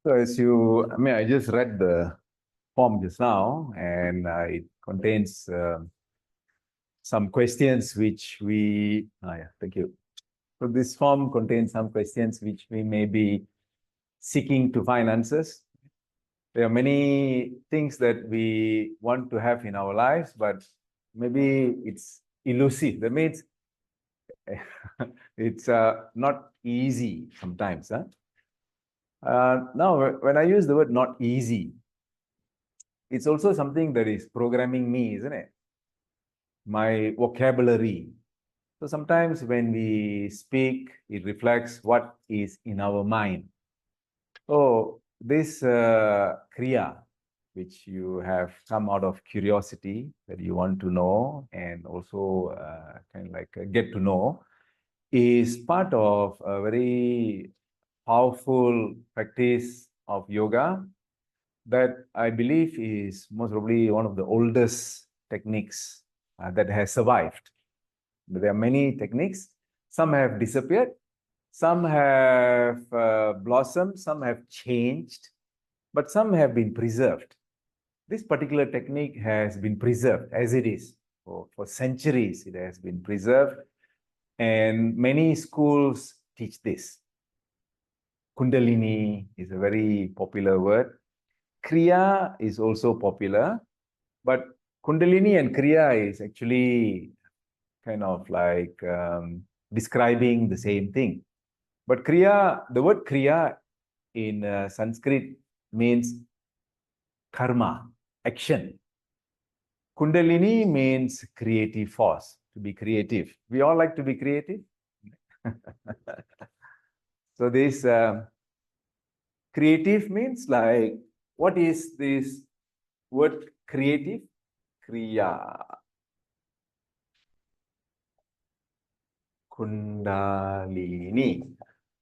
So I just read the form just now, and it contains some questions which thank you. So this form contains some questions which we may be seeking to find answers. There are many things that we want to have in our lives, but maybe it's elusive. That means it's not easy sometimes. Now, when I use the word not easy, it's also something that is programming me, isn't it? My vocabulary. So sometimes when we speak, it reflects what is in our mind. So this Kriya, which you have come out of curiosity that you want to know and also kind of like get to know, is part of a very powerful practice of yoga that I believe is most probably one of the oldest techniques that has survived. There are many techniques. Some have disappeared, some have blossomed, some have changed, but some have been preserved. This particular technique has been preserved as it is. For centuries, it has been preserved, and many schools teach this. Kundalini is a very popular word. Kriya is also popular, but Kundalini and Kriya is actually kind of like describing the same thing. But Kriya, the word Kriya in Sanskrit means karma, action. Kundalini means creative force, to be creative. We all like to be creative. So this creative means like, what is this word creative? Kriya. Kundalini.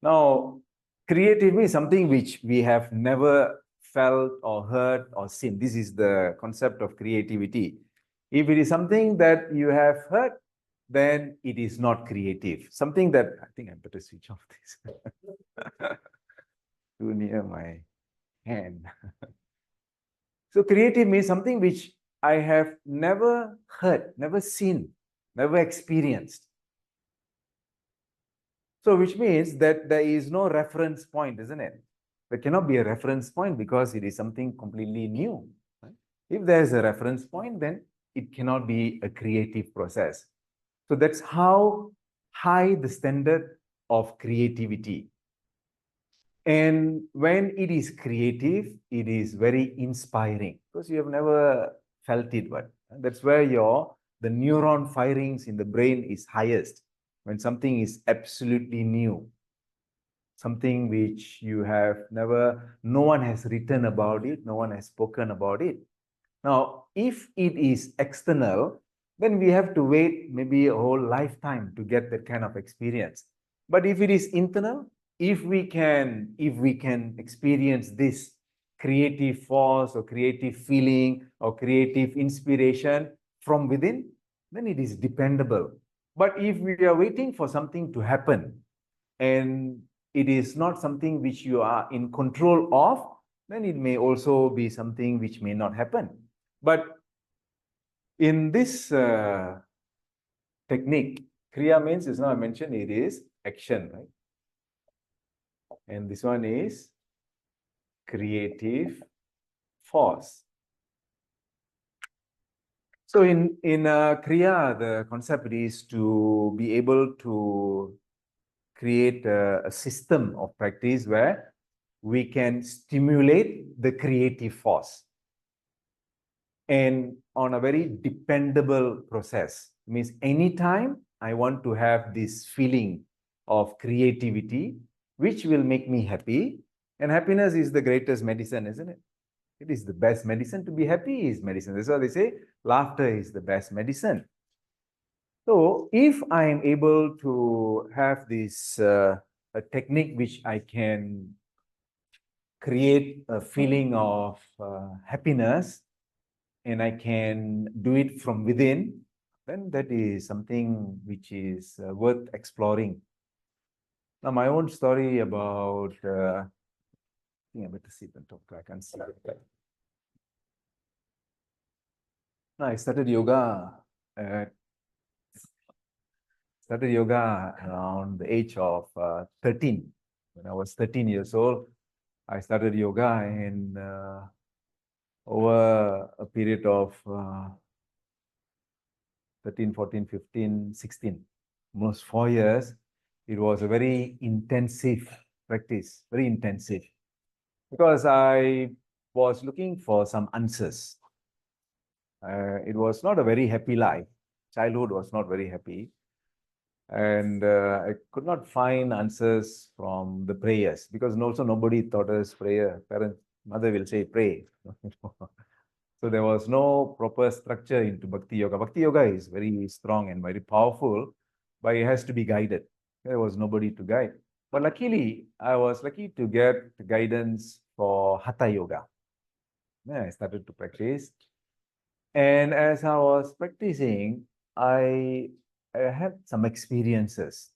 Now, creative means something which we have never felt or heard or seen. This is the concept of creativity. If it is something that you have heard, then it is not creative. Something that, I think I better switch off this. Too near my hand. So creative means something which I have never heard, never seen, never experienced. So which means that there is no reference point, isn't it? There cannot be a reference point because it is something completely new. Right? If there is a reference point, then it cannot be a creative process. So that's how high the standard of creativity. And when it is creative, it is very inspiring because you have never felt it, but that's where the neuron firings in the brain is highest. When something is absolutely new, something which you have never, no one has written about it, no one has spoken about it. Now, if it is external, then we have to wait maybe a whole lifetime to get that kind of experience. But if it is internal, if we can experience this creative force or creative feeling or creative inspiration from within, then it is dependable. But if we are waiting for something to happen and it is not something which you are in control of, then it may also be something which may not happen. But in this technique, Kriya means, as now I mentioned, it is action, right? And this one is creative force. So in Kriya, the concept is to be able to create a system of practice where we can stimulate the creative force and on a very dependable process. It means anytime I want to have this feeling of creativity, which will make me happy, and happiness is the greatest medicine, isn't it? It is the best medicine. To be happy is medicine. That's why they say laughter is the best medicine. So if I am able to have this a technique which I can create a feeling of happiness and I can do it from within, then that is something which is worth exploring. Now, my own story about, I think I better sit and talk, I can't see it. No, I started yoga around the age of 13. When I was 13 years old, I started yoga, and over a period of 13, 14, 15, 16, almost 4 years, it was a very intensive practice, very intensive, because I was looking for some answers. It was not a very happy life. Childhood was not very happy. And I could not find answers from the prayers, because also nobody taught us prayer. Parents, mother will say, pray. So there was no proper structure into Bhakti Yoga. Bhakti Yoga is very strong and very powerful, but it has to be guided. There was nobody to guide. But luckily, I was lucky to get guidance for Hatha Yoga. Then I started to practice. And as I was practicing, I had some experiences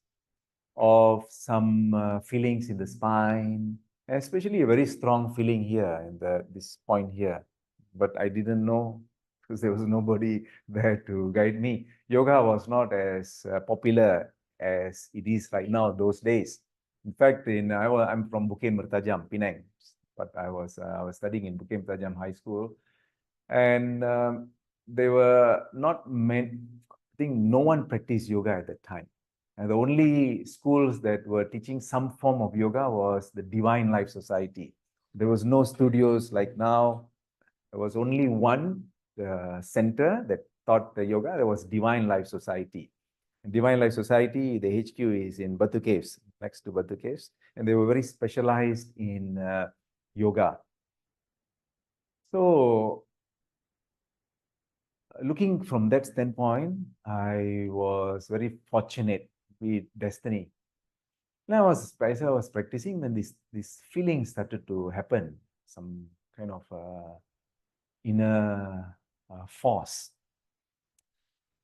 of some feelings in the spine, especially a very strong feeling here in this point here. But I didn't know, because there was nobody there to guide me. Yoga was not as popular as it is right now those days. In fact, I'm from Bukit Mertajam, Penang, but I was studying in Bukit Mertajam High School, and they were not meant. I think no one practiced yoga at that time. And the only schools that were teaching some form of yoga was the Divine Life Society. There was no studios like now. There was only one center that taught the yoga. There was Divine Life Society. And Divine Life Society, the HQ is in Batu Caves, next to Batu Caves. And they were very specialized in yoga. So looking from that standpoint, I was very fortunate with destiny. And as I was practicing, then this feeling started to happen, some kind of inner force.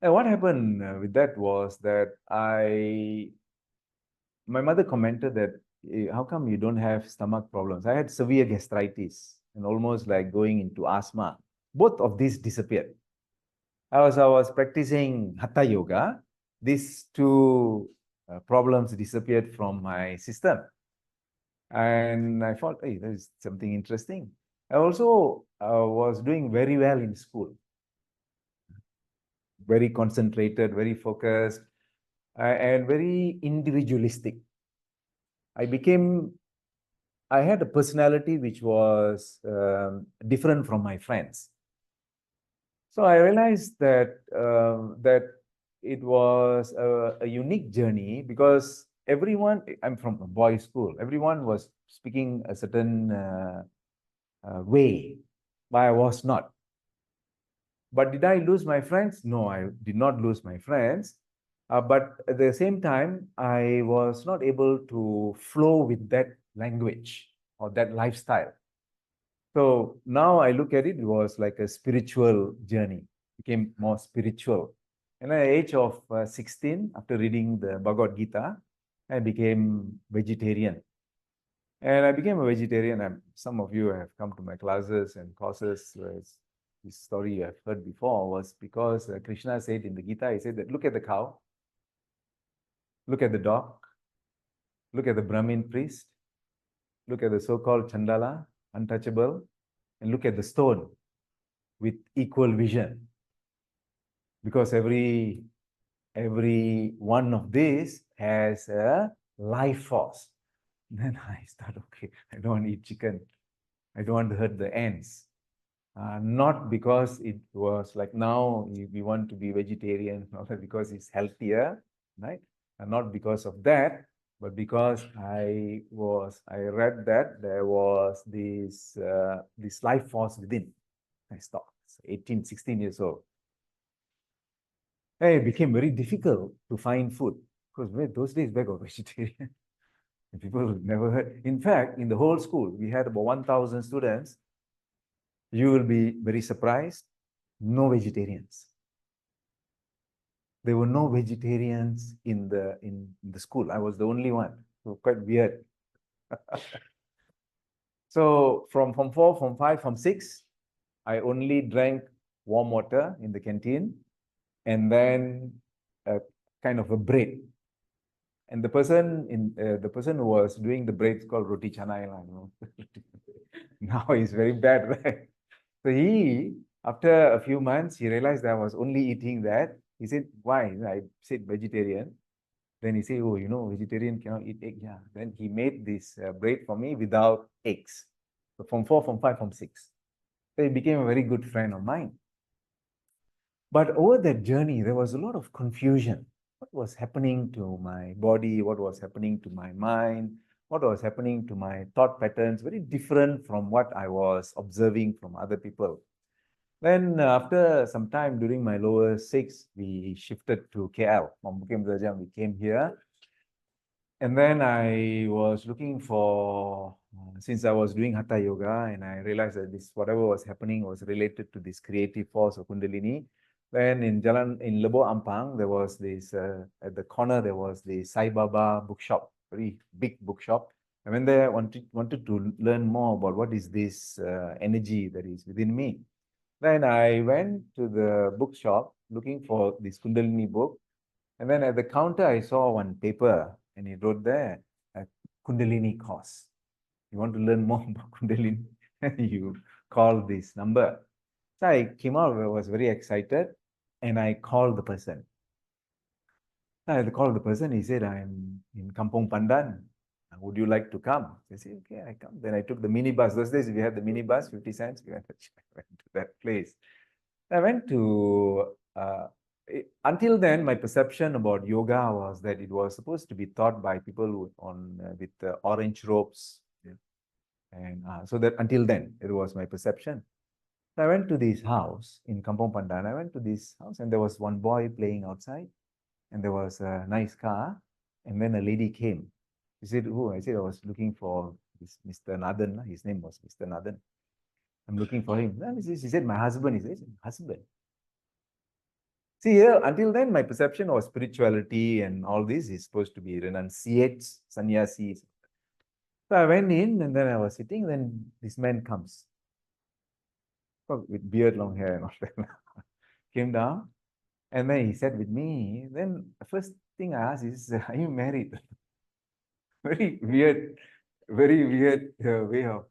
And what happened with that was that my mother commented that, how come you don't have stomach problems? I had severe gastritis and almost like going into asthma. Both of these disappeared. As I was practicing Hatha Yoga, these two problems disappeared from my system. And I thought, hey, there is something interesting. I also was doing very well in school, very concentrated, very focused, and very individualistic. I had a personality which was different from my friends. So I realized that it was a unique journey, because I'm from a boys' school, everyone was speaking a certain way, but I was not. But did I lose my friends? No, I did not lose my friends. But at the same time, I was not able to flow with that language or that lifestyle. So now I look at it, it was like a spiritual journey, became more spiritual. And at the age of 16, after reading the Bhagavad Gita, I became vegetarian. And I became a vegetarian. And some of you have come to my classes and courses. This story you have heard before was because Krishna said in the Gita, he said that look at the cow, look at the dog, look at the Brahmin priest, look at the so-called Chandala, untouchable, and look at the stone with equal vision. Because every one of these has a life force. Then I start, okay, I don't want to eat chicken. I don't want to hurt the ants. Not because it was like now we want to be vegetarian, not because it's healthier, right? And not because of that, but because I read that there was this life force within. I stopped. 18, 16 years old. It became very difficult to find food, because those days back, I was vegetarian. And people never heard. In fact, in the whole school, we had about 1,000 students. You will be very surprised. No vegetarians. There were no vegetarians in the school. I was the only one. So quite weird. So from 4, from 5, from 6, I only drank warm water in the canteen and then a kind of a bread. And the person who was doing the bread is called roti canai. Now he's very bad, right? So after a few months, he realized I was only eating that. He said, why? I said vegetarian. Then he said, oh, vegetarian cannot eat egg. Yeah. Then he made this bread for me without eggs. So from 4, from 5, from 6. So he became a very good friend of mine. But over that journey, there was a lot of confusion. What was happening to my body? What was happening to my mind? What was happening to my thought patterns? Very different from what I was observing from other people. Then after some time during my lower 6, we shifted to KL. From Bukit Belajar, we came here. And then I was looking for, since I was doing Hatha Yoga, and I realized that this, whatever was happening was related to this creative force of Kundalini. Then in Lebo Ampang, there was this, at the corner, there was the Sai Baba bookshop, very big bookshop. I went there, wanted to learn more about what is this energy that is within me. Then I went to the bookshop looking for this Kundalini book. And then at the counter, I saw one paper and it wrote there, a Kundalini course. You want to learn more about Kundalini? You call this number. So I came out, I was very excited, and I called the person. I called the person, he said, I'm in Kampong Pandan. Would you like to come? I said, okay, I come. Then I took the minibus. Those days we had the minibus, 50 cents. We went to that place. I went to, until then, my perception about yoga was that it was supposed to be taught by people with orange robes. Yeah. And so that until then, it was my perception. So I went to this house in Kampong Pandan. I went to this house and there was one boy playing outside and there was a nice car. And then a lady came. She said, oh, I said, I was looking for this Mr. Nathan. His name was Mr. Nathan. I'm looking for him. She said, my husband. He said, husband. See, here, until then, my perception of spirituality and all this is supposed to be renunciates, sannyasis. So I went in and then I was sitting, then this man comes with beard, long hair and all that. Came down and then he sat with me. Then the first thing I asked is, are you married? Very weird way of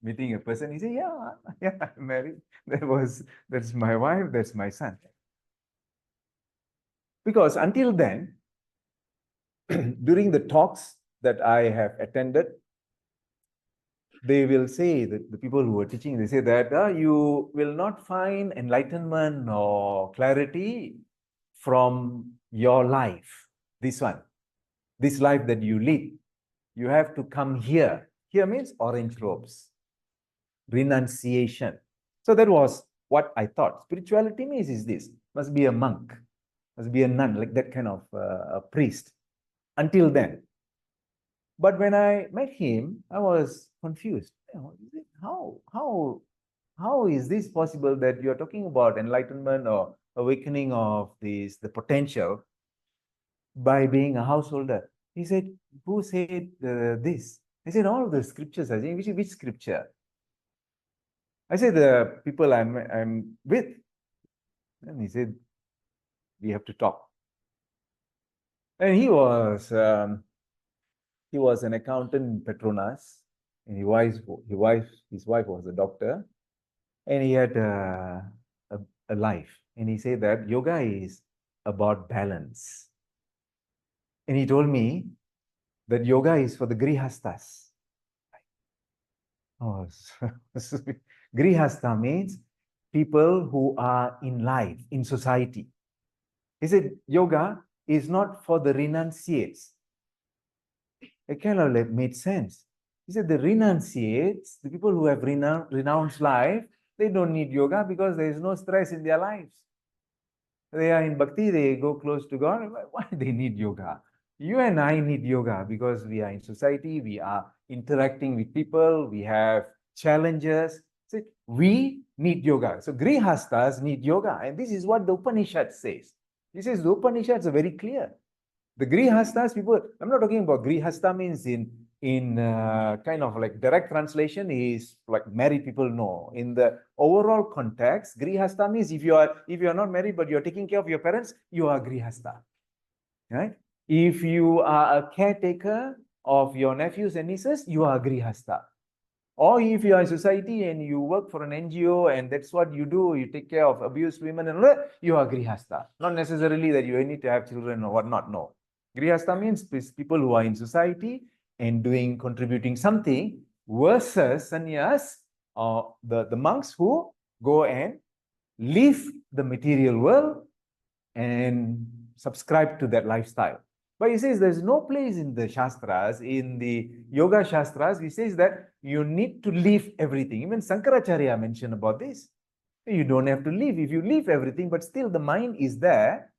meeting a person. He said, yeah, I'm married. That's my wife, that's my son. Because until then, during the talks that I have attended, they will say that the people who are teaching, they say that you will not find enlightenment or clarity from your life, this life that you lead. You have to come here. Here means orange robes, renunciation. So that was what I thought. Spirituality means is this, must be a monk, must be a nun, like that kind of a priest, until then. But when I met him, I was confused. How is this possible that you're talking about enlightenment or awakening of the potential by being a householder? He said, who said this? I said, all the scriptures. I said, which scripture? I said, the people I'm with. And he said, we have to talk. And he was an accountant in Petronas, and his wife was a doctor, and he had a life. And he said that yoga is about balance. And he told me that yoga is for the grihastas. Oh, grihasta means people who are in life, in society. He said yoga is not for the renunciates. It kind of made sense. He said the renunciates, the people who have renounced life, they don't need yoga because there is no stress in their lives. They are in bhakti, they go close to God. Why they need yoga? You and I need yoga because we are in society, we are interacting with people, we have challenges. So we need yoga. So grihastas need yoga. And this is what the Upanishad says. This is the Upanishads are very clear. The Grihastas people, I'm not talking about Grihasta means in kind of like direct translation is like married people. No, in the overall context, Grihasta means if you are not married but you're taking care of your parents, you are Grihasta, right? If you are a caretaker of your nephews and nieces, you are Grihasta. Or if you are in society and you work for an NGO and that's what you do, you take care of abused women and all that, you are Grihasta. Not necessarily that you need to have children or whatnot, no. Grihasta means people who are in society and contributing something, versus sannyas, or the monks who go and leave the material world and subscribe to that lifestyle. But he says there's no place in the Shastras, in the Yoga Shastras, he says that you need to leave everything. Even Sankaracharya mentioned about this. You don't have to leave. If you leave everything, but still the mind is there,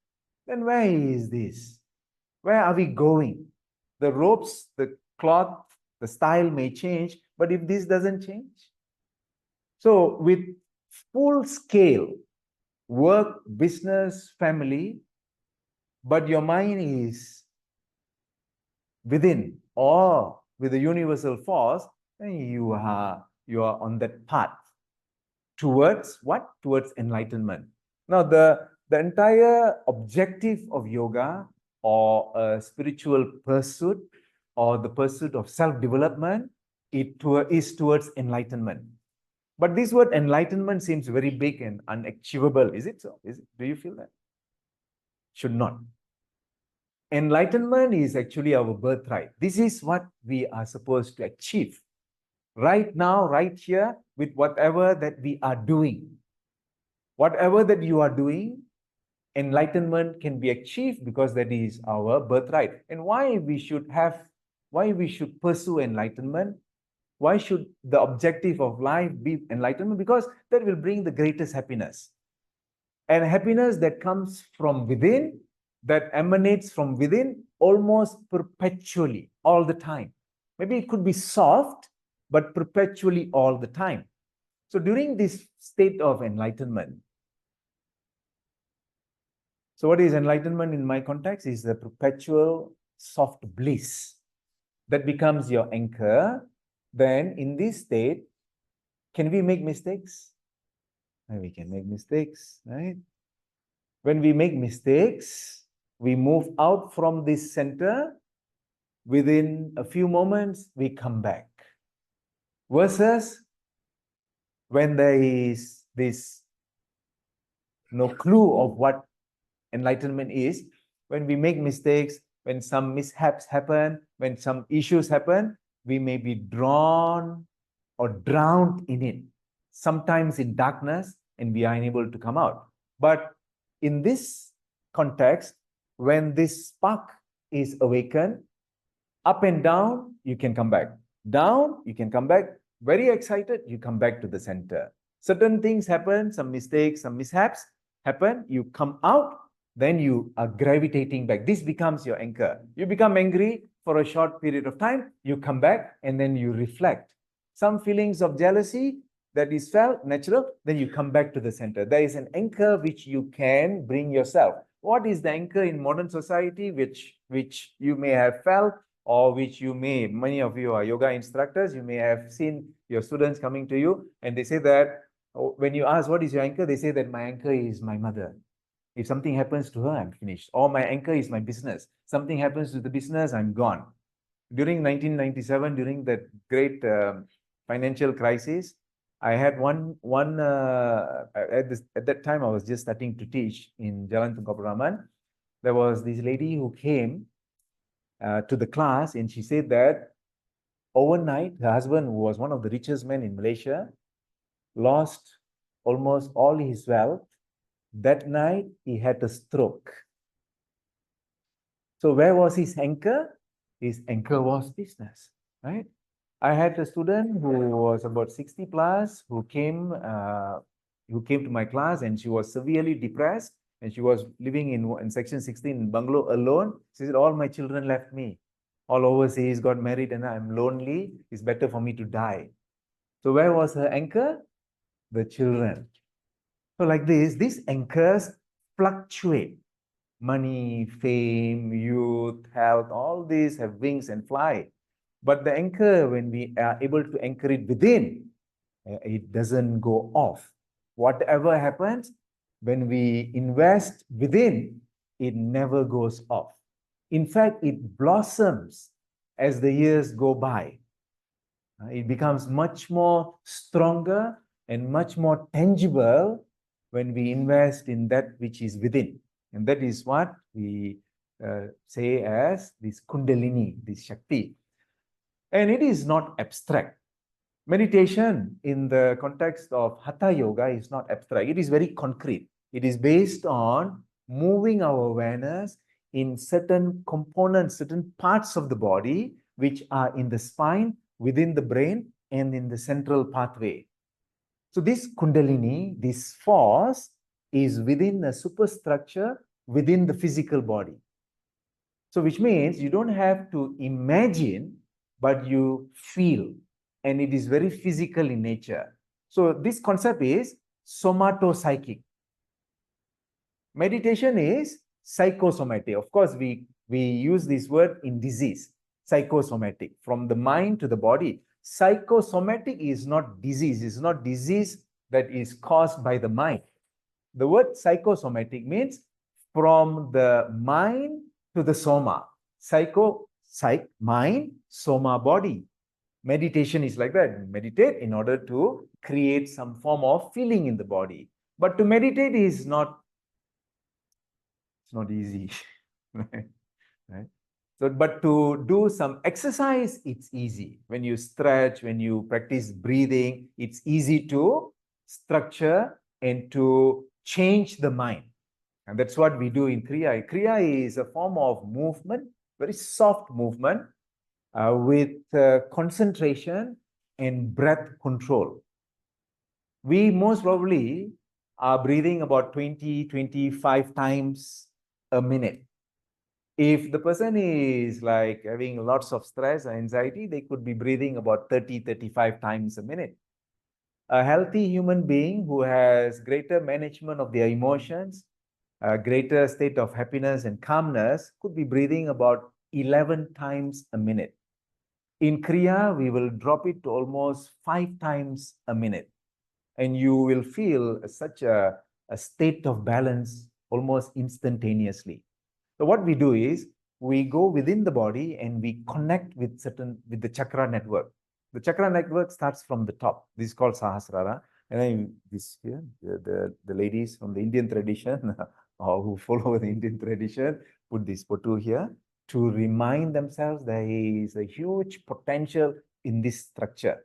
then where is this? Where are we going? The ropes, the cloth, the style may change, but if this doesn't change? So with full scale work, business, family, but your mind is within or with the universal force, then you are on that path towards what? Towards enlightenment. Now, the entire objective of yoga or a spiritual pursuit or the pursuit of self-development is towards enlightenment. But this word enlightenment seems very big and unachievable. Is it so? Do you feel that? Should not. Enlightenment is actually our birthright. This is what we are supposed to achieve right now, right here, with whatever that we are doing. Whatever that you are doing, enlightenment can be achieved because that is our birthright. And why we should pursue enlightenment? Why should the objective of life be enlightenment? Because that will bring the greatest happiness. And happiness that comes from within, that emanates from within almost perpetually, all the time. Maybe it could be soft, but perpetually all the time. So during this state of enlightenment, so what is enlightenment in my context is the perpetual soft bliss that becomes your anchor. Then in this state, can we make mistakes? We can make mistakes, right? When we make mistakes, we move out from this center. Within a few moments, we come back. Versus when there is this no clue of what enlightenment is, when we make mistakes, when some mishaps happen, when some issues happen, we may be drawn or drowned in it, sometimes in darkness, and we are unable to come out. But in this context, when this spark is awakened, up and down, you can come back. Down, you can come back. Very excited, you come back to the center. Certain things happen, some mistakes, some mishaps happen, you come out, then you are gravitating back. This becomes your anchor. You become angry for a short period of time, you come back, and then you reflect. Some feelings of jealousy that is felt natural, then you come back to the center. There is an anchor which you can bring yourself. What is the anchor in modern society which you may have felt, or which many of you are yoga instructors, you may have seen your students coming to you and they say that, when you ask what is your anchor, they say that my anchor is my mother. If something happens to her, I'm finished. Or my anchor is my business. Something happens to the business, I'm gone. During 1997, during that great financial crisis, I had at that time I was just starting to teach in Jalan Tunggal Raman. There was this lady who came to the class, and she said that overnight, her husband, who was one of the richest men in Malaysia, lost almost all his wealth. That night, he had a stroke. So where was his anchor? His anchor was business, right? I had a student who was about 60 plus who came to my class, and she was severely depressed, and she was living in section 16 in bungalow alone. She said, all my children left me. All overseas, got married, and I'm lonely. It's better for me to die. So where was her anchor? The children. So like this, these anchors fluctuate. Money, fame, youth, health, all these have wings and fly. But the anchor, when we are able to anchor it within, it doesn't go off. Whatever happens, when we invest within, it never goes off. In fact, it blossoms as the years go by. It becomes much more stronger and much more tangible when we invest in that which is within. And that is what we say as this Kundalini, this Shakti. And it is not abstract. Meditation in the context of Hatha Yoga is not abstract. It is very concrete. It is based on moving our awareness in certain components, certain parts of the body, which are in the spine, within the brain, and in the central pathway. So this Kundalini, this force, is within a superstructure within the physical body. So which means you don't have to imagine, but you feel, and it is very physical in nature. So this concept is somatopsychic. Meditation is psychosomatic. Of course, we use this word in disease, psychosomatic, from the mind to the body. Psychosomatic is not disease. It's not disease that is caused by the mind. The word psychosomatic means from the mind to the soma. Psych, mind, soma, body. Meditation is like that. Meditate in order to create some form of feeling in the body. But to meditate is not, it's not easy. Right? So, but to do some exercise, it's easy. When you stretch, when you practice breathing, it's easy to structure and to change the mind. And that's what we do in Kriya. Kriya is a form of movement, very soft movement with concentration and breath control. We most probably are breathing about 20, 25 times a minute. If the person is like having lots of stress or anxiety, they could be breathing about 30, 35 times a minute. A healthy human being who has greater management of their emotions, a greater state of happiness and calmness, could be breathing about 11 times a minute. In Kriya, we will drop it to almost 5 times a minute. And you will feel such a state of balance almost instantaneously. So what we do is we go within the body and we connect with the chakra network. The chakra network starts from the top. This is called Sahasrara. And then this here, the ladies from the Indian tradition or who follow the Indian tradition put this potu here to remind themselves there is a huge potential in this structure.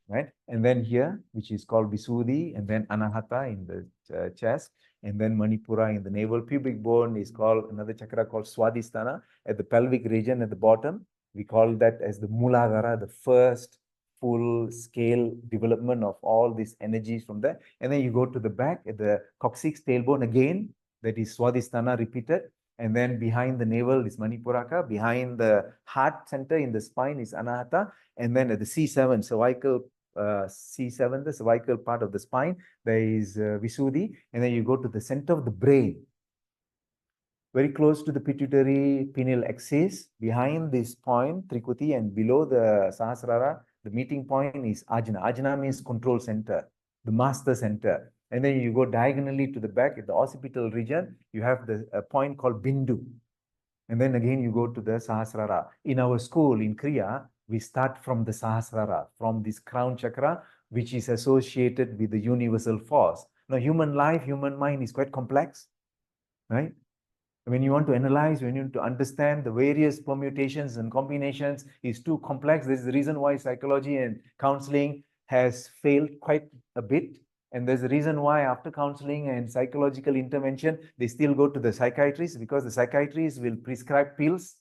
Right? And then here, which is called Visuddhi, and then Anahata in the chest, and then Manipura in the navel. Pubic bone is called another chakra called Swadhisthana at the pelvic region at the bottom. We call that as the Muladhara, the first full scale development of all these energies from there. And then you go to the back at the coccyx tailbone again, that is Swadhisthana repeated. And then behind the navel is Manipuraka. Behind the heart center in the spine is Anahata. And then at the C7, cervical C7, the cervical part of the spine, there is Visuddhi. And then you go to the center of the brain, very close to the pituitary pineal axis. Behind this point, Trikuti, and below the Sahasrara, the meeting point is Ajna. Ajna means control center, the master center. And then you go diagonally to the back at the occipital region, you have the point called Bindu. And then again, you go to the Sahasrara. In our school, in Kriya, we start from the Sahasrara, from this crown chakra, which is associated with the universal force. Now, human life, human mind is quite complex, right? When you want to analyze, when you want to understand the various permutations and combinations is too complex. This is the reason why psychology and counseling has failed quite a bit. And there's a reason why after counseling and psychological intervention, they still go to the psychiatrist, because the psychiatrist will prescribe pills,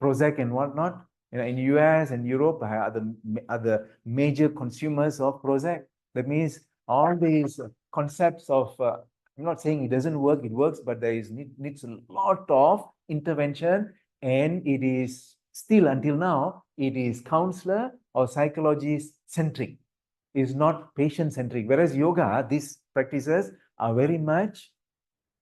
Prozac and whatnot. You know, in US and Europe are the major consumers of Prozac. That means all these concepts of, I'm not saying it doesn't work, it works, but there needs a lot of intervention, and it is still until now, it is counselor or psychologist centric, is not patient centric. Whereas yoga, these practices are very much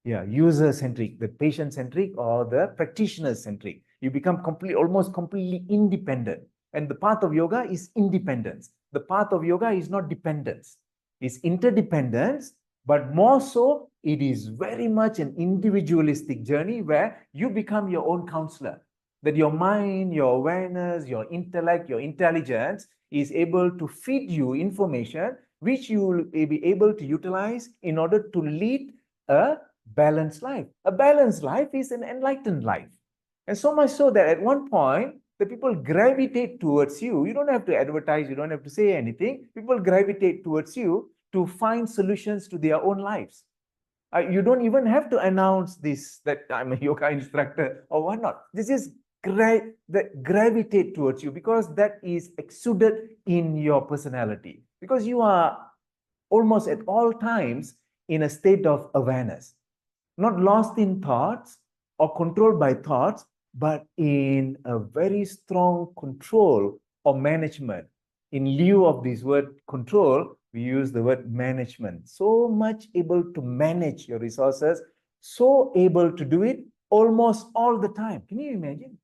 Yeah, user-centric, the patient-centric or the practitioner-centric. You become almost completely independent. And the path of yoga is independence. The path of yoga is not dependence. It's interdependence, but more so, it is very much an individualistic journey where you become your own counselor. That your mind, your awareness, your intellect, your intelligence is able to feed you information which you will be able to utilize in order to lead a balanced life. A balanced life is an enlightened life. And so much so that at one point, the people gravitate towards you. You don't have to advertise, you don't have to say anything. People gravitate towards you to find solutions to their own lives. You don't even have to announce this, that I'm a yoga instructor or whatnot. This is that gravitate towards you because that is exuded in your personality. Because you are almost at all times in a state of awareness, not lost in thoughts or controlled by thoughts, but in a very strong control or management. In lieu of this word control, we use the word management. So much able to manage your resources, so able to do it almost all the time. Can you imagine?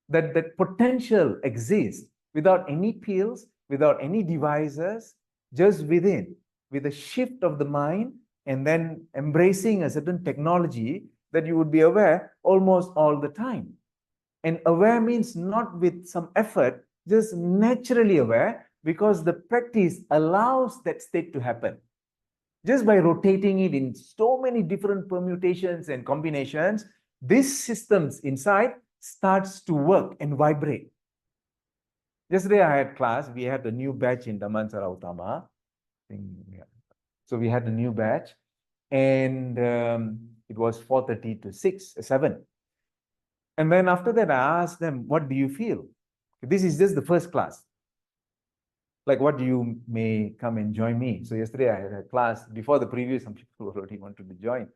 That potential exists without any pills, without any devices, just within, with a shift of the mind and then embracing a certain technology that you would be aware almost all the time. And aware means not with some effort, just naturally aware because the practice allows that state to happen. Just by rotating it in so many different permutations and combinations, these systems inside starts to work and vibrate. Yesterday I had class, we had a new batch in Damansara Utama. So we had a new batch and it was 4:30 to 7. And then after that, I asked them, what do you feel? This is just the first class. Like, what do you may come and join me? So yesterday I had a class before the preview, some people already wanted to join.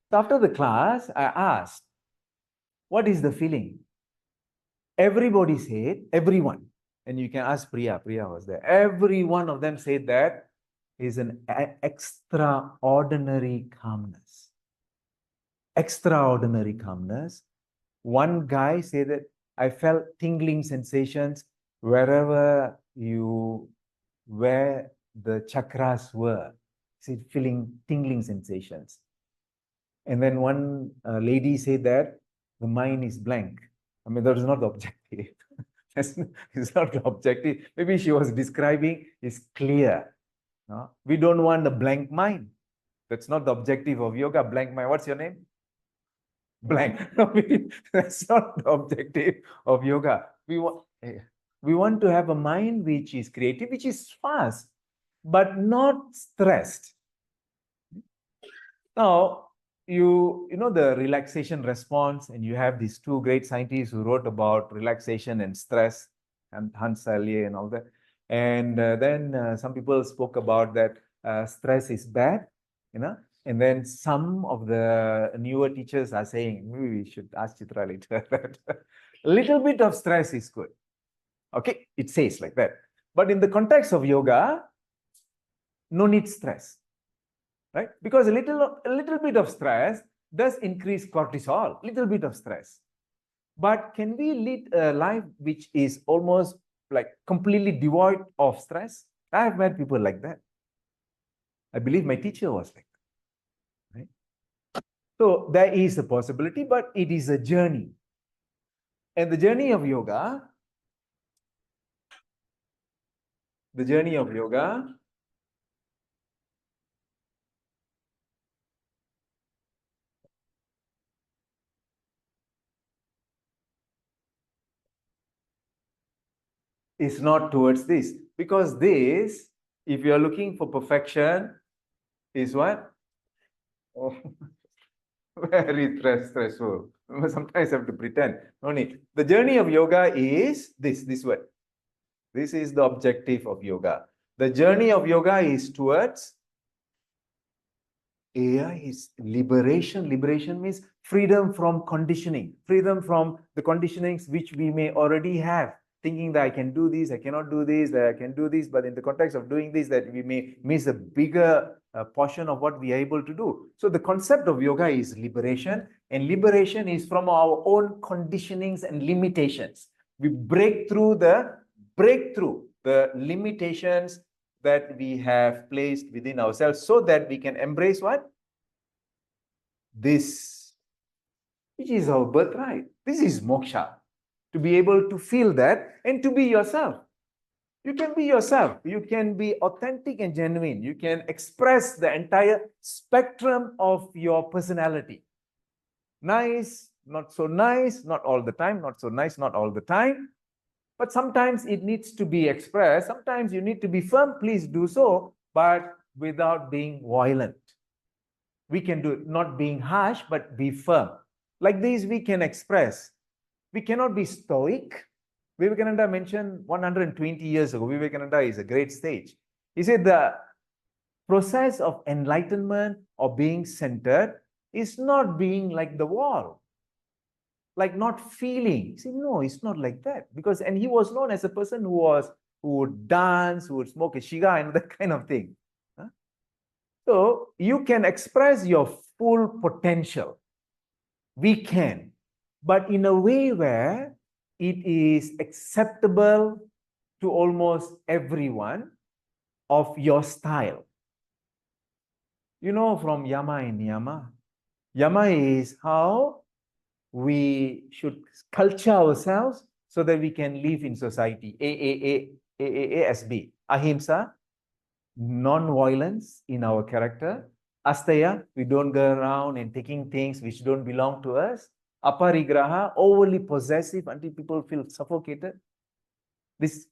So after the class, I asked, what is the feeling? Everybody said, everyone. And you can ask Priya. Priya was there. Every one of them said that is an extraordinary calmness. Extraordinary calmness. One guy said that I felt tingling sensations where the chakras were. See, feeling tingling sensations. And then one lady said that the mind is blank. I mean, that is not the objective. It's not the objective. Maybe she was describing is clear. No? We don't want a blank mind. That's not the objective of yoga. Blank mind. What's your name? Blank. That's not the objective of yoga. We want to have a mind which is creative, which is fast, but not stressed. Now, you know the relaxation response, and you have these two great scientists who wrote about relaxation and stress, and Hans Selye and all that. And then some people spoke about that stress is bad, you know. And then some of the newer teachers are saying, maybe we should ask Chitra later that a little bit of stress is good. Okay, it says like that. But in the context of yoga, no need stress, right? Because a little bit of stress does increase cortisol, little bit of stress. But can we lead a life which is almost like completely devoid of stress? I have met people like that. I believe my teacher was like that. Right? So there is a possibility, but it is a journey. And the journey of yoga is not towards this. Because this, if you are looking for perfection, is what? Oh, very stressful. Sometimes I have to pretend. No need. The journey of yoga is this word. This is the objective of yoga. The journey of yoga is towards is liberation. Liberation means freedom from conditioning, freedom from the conditionings which we may already have thinking that I can do this, I cannot do this, that I can do this, but in the context of doing this, that we may miss a bigger portion of what we are able to do. So the concept of yoga is liberation, and liberation is from our own conditionings and limitations. We break through the limitations that we have placed within ourselves so that we can embrace what? This, which is our birthright. This is moksha. To be able to feel that and to be yourself. You can be yourself. You can be authentic and genuine. You can express the entire spectrum of your personality. Nice, not so nice, not all the time, not so nice, not all the time. But sometimes it needs to be expressed. Sometimes you need to be firm. Please do so, but without being violent. We can do it, not being harsh, but be firm. Like this, we can express. We cannot be stoic. Vivekananda mentioned 120 years ago, Vivekananda is a great sage. He said the process of enlightenment or being centered is not being like the wall, like not feeling. He said, no, it's not like that. Because, and he was known as a person who would dance, who would smoke a shiga and that kind of thing. So you can express your full potential. We can, but in a way where it is acceptable to almost everyone of your style. You know, from yama and niyama. Yama is how we should culture ourselves so that we can live in society. AAASB. Ahimsa, non-violence in our character. Asteya, we don't go around and taking things which don't belong to us. Aparigraha, overly possessive until people feel suffocated. This,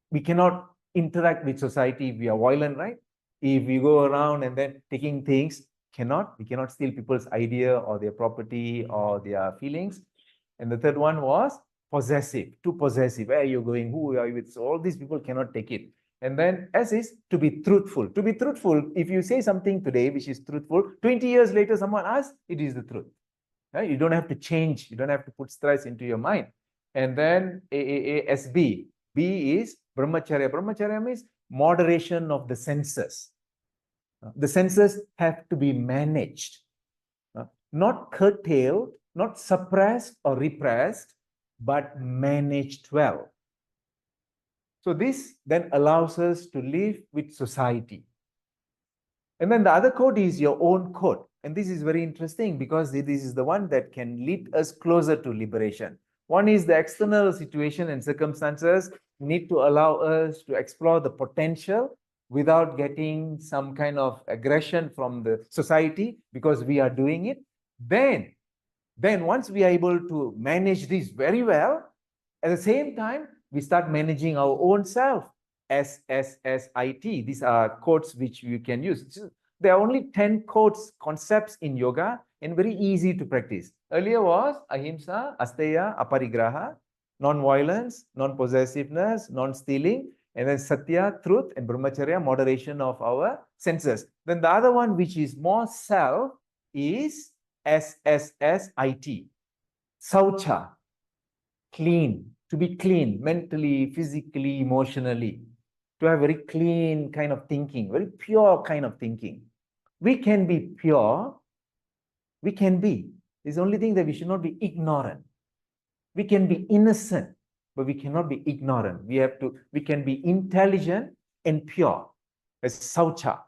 we cannot interact with society if we are violent, right? If we go around and then taking things, we cannot steal people's idea or their property or their feelings. And the third one was possessive, too possessive. Where are you going? Who are you with? So all these people cannot take it. And then S is to be truthful. To be truthful, if you say something today which is truthful, 20 years later someone asks, it is the truth. Right? You don't have to change. You don't have to put stress into your mind. And then AAASB. B is brahmacharya. Brahmacharya means moderation of the senses. The senses have to be managed, not curtailed, not suppressed or repressed, but managed well. So this then allows us to live with society. And then the other code is your own code. And this is very interesting because this is the one that can lead us closer to liberation. One is the external situation and circumstances need to allow us to explore the potential without getting some kind of aggression from the society because we are doing it. Then once we are able to manage this very well, at the same time, we start managing our own self. SSSIT. These are codes which you can use. There are only 10 codes, concepts in yoga, and very easy to practice. Earlier was ahimsa, asteya, aparigraha, non-violence, non-possessiveness, non-stealing, and then satya, truth, and brahmacharya, moderation of our senses. Then the other one, which is more self, is SSSIT. Saucha, clean, to be clean, mentally, physically, emotionally, to have very clean kind of thinking, very pure kind of thinking. We can be pure, we can be. It's the only thing that we should not be ignorant. We can be innocent, but we cannot be ignorant. We can be intelligent and pure. That's saucha.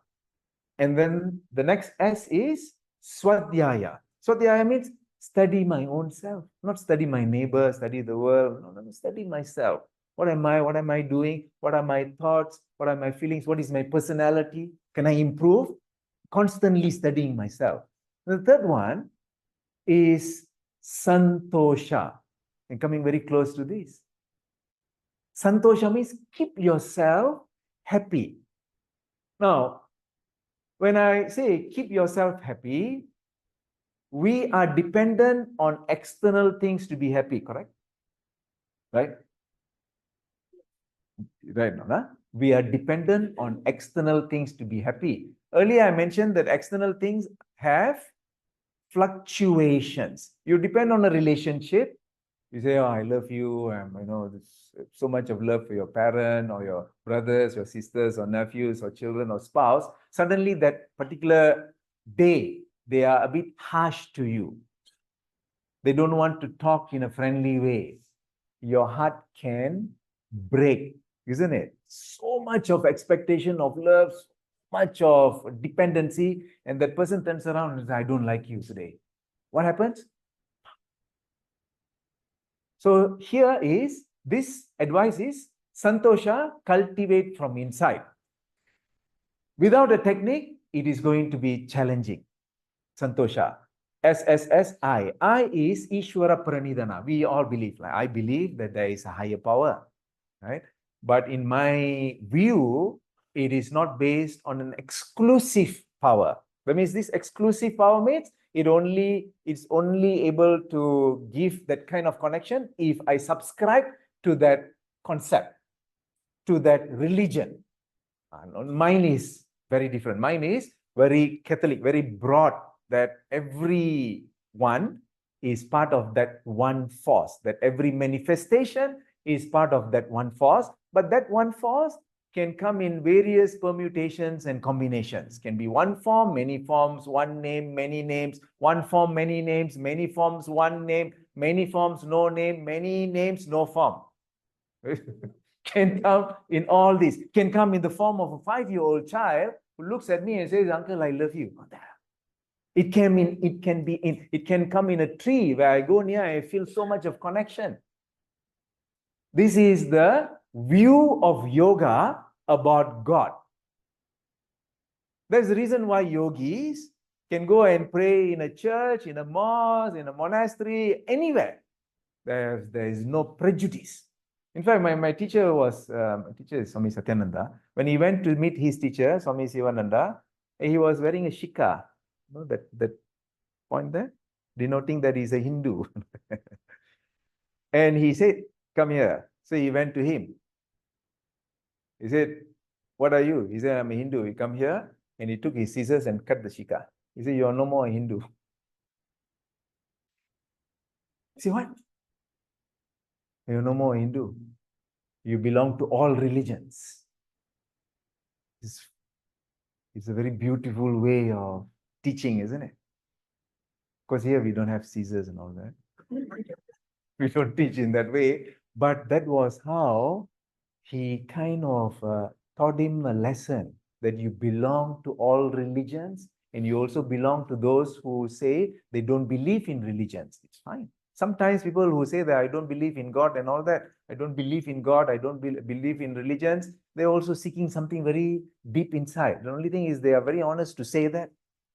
And then the next S is swadhyaya. Swadhyaya means study my own self, not study my neighbor, study the world. No, study myself. What am I? What am I doing? What are my thoughts? What are my feelings? What is my personality? Can I improve? Constantly studying myself. The third one is santosha. And coming very close to this. Santosha means keep yourself happy. Now, when I say keep yourself happy, we are dependent on external things to be happy, correct? Right? Right now, huh? We are dependent on external things to be happy. Earlier, I mentioned that external things have fluctuations. You depend on a relationship, You say, oh, I love you, and there's so much of love for your parent or your brothers, your sisters, or nephews, or children, or spouse. Suddenly, that particular day, they are a bit harsh to you. They don't want to talk in a friendly way. Your heart can break, isn't it? So much of expectation of love, so much of dependency, and that person turns around and says, I don't like you today. What happens? So here is, this advice is, Santosha, cultivate from inside. Without a technique, it is going to be challenging. Santosha. SSSI. I is Ishwara Pranidhana. We all believe. Like, I believe that there is a higher power, right? But in my view, it is not based on an exclusive power. That means this exclusive power means it's only able to give that kind of connection if I subscribe to that concept, to that religion. Mine is very different. Mine is very Catholic, very broad, that everyone is part of that one force, that every manifestation is part of that one force, but that one force can come in various permutations and combinations. Can be one form, many forms, one name, many names, one form, many names, many forms, one name, many forms, no name, many names, no form. Can come in all this, can come in the form of a 5-year-old child who looks at me and says, Uncle, I love you. It can come in a tree where I go near, I feel so much of connection. This is the view of yoga about God. There's the reason why yogis can go and pray in a church, in a mosque, in a monastery, anywhere. There is no prejudice. In fact, my teacher is Swami Satyananda. When he went to meet his teacher, Swami Sivananda, he was wearing a shika. That point there, denoting that he's a Hindu. And he said, come here. So he went to him. He said, what are you? He said, I'm a Hindu. You come here. And he took his scissors and cut the shika. He said, you are no more a Hindu. Say, what? You're no more a Hindu. You belong to all religions. It's a very beautiful way of teaching, isn't it? Because here we don't have scissors and all that. We don't teach in that way. But that was how he kind of taught him a lesson, that you belong to all religions, and you also belong to those who say they don't believe in religions. It's fine. Sometimes people who say that I don't believe in God and all that, I don't believe in God, I don't believe in religions, they're also seeking something very deep inside. The only thing is they are very honest to say that.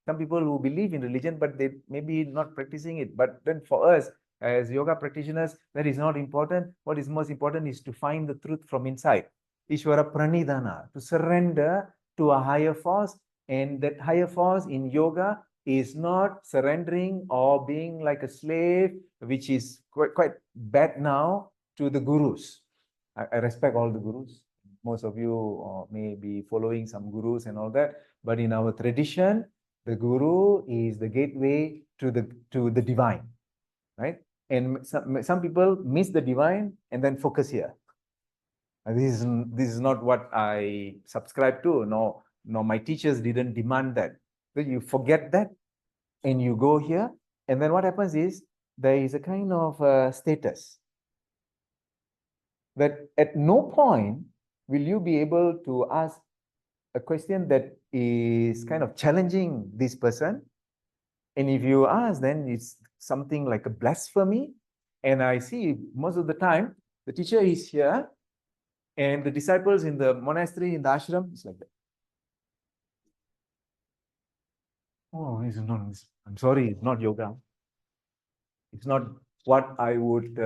Some people who believe in religion, but they may be not practicing it. But then for us, as yoga practitioners, that is not important. What is most important is to find the truth from inside. Ishvara Pranidhana, to surrender to a higher force. And that higher force in yoga is not surrendering or being like a slave, which is quite bad now, to the gurus. I respect all the gurus. Most of you may be following some gurus and all that. But in our tradition, the guru is the gateway to the divine, right? And some people miss the divine and then focus here. This is not what I subscribe to. No, my teachers didn't demand that. So you forget that and you go here. And then what happens is there is a kind of status that at no point will you be able to ask a question that is kind of challenging this person. And if you ask, then it's something like a blasphemy. And I see most of the time the teacher is here and the disciples in the monastery, in the ashram, it's like that. Oh, I'm sorry, it's not yoga. It's not what I would